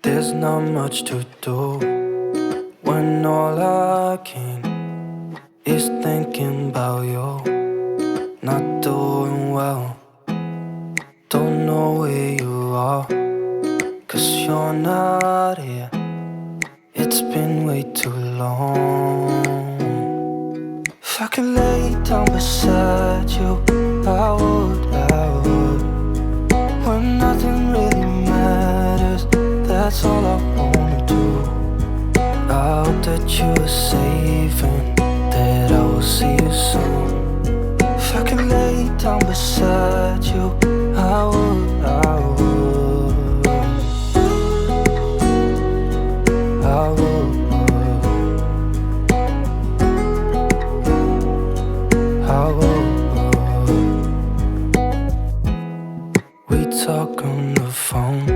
There's not much to do when all I can is thinking about you. Not doing well, don't know where you are, 'cause you're not here. It's been way too long. If I could lay down beside you, I would. When nothing really matters, that's all I wanna do. I hope that you are safe and that I will see you soon. If I could lay down beside you, I would. I would. We talk on the phone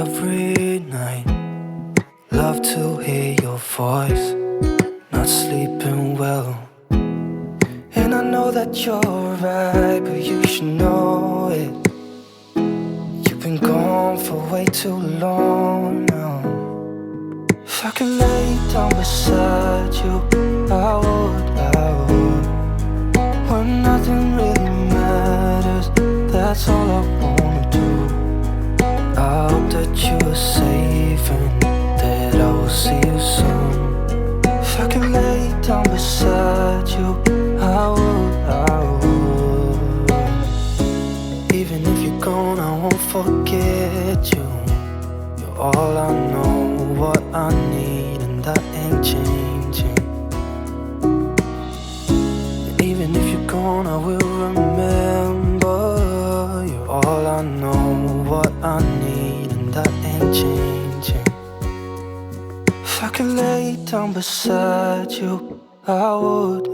every night. Love to hear your voice. Not sleeping well, and I know that you're right, but you should know it. You've been gone for way too long now. If I could lay down beside you, I would. When nothing really matters, that's all I wanna do. I hope that you are safe and that I will see you soon. If I could lay down beside you, I would. Even if you're gone, I won't forget you. You're all I know, what I need, and that ain't changing. And even if you're gone, I will remember. You're all I know, what I need, and that ain't changing. If I could lay down beside you, I would.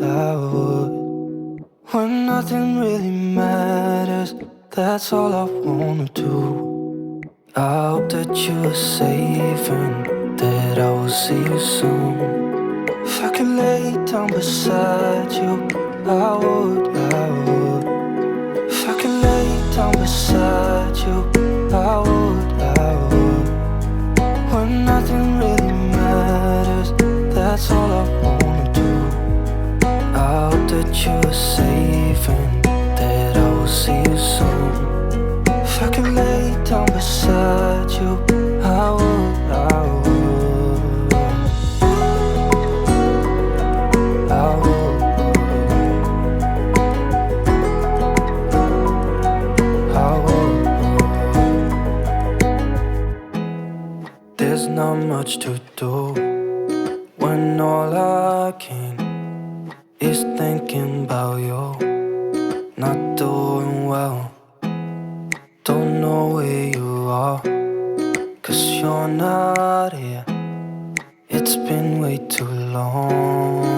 When nothing really matters, that's all I wanna do. I hope that you are safe and that I will see you soon. If I could lay down beside you, I would. If I could lay down beside you, I would. When nothing really matters, that's all I wanna do. I hope that you are safe and that I will see you soon. If I could lay down beside you, I would. I would. There's not much to do when all I can is thinking about you. Not doing well, don't know where you are, 'cause you're not here. It's been way too long.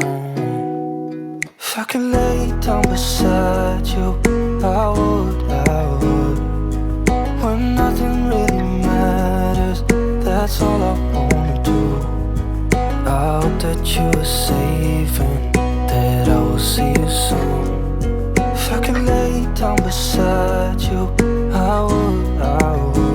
If I could lay down beside you, I would. When nothing really matters, that's all I wanna do. I hope that you are safe and that I will see you soon. If I could lay down beside you, I would.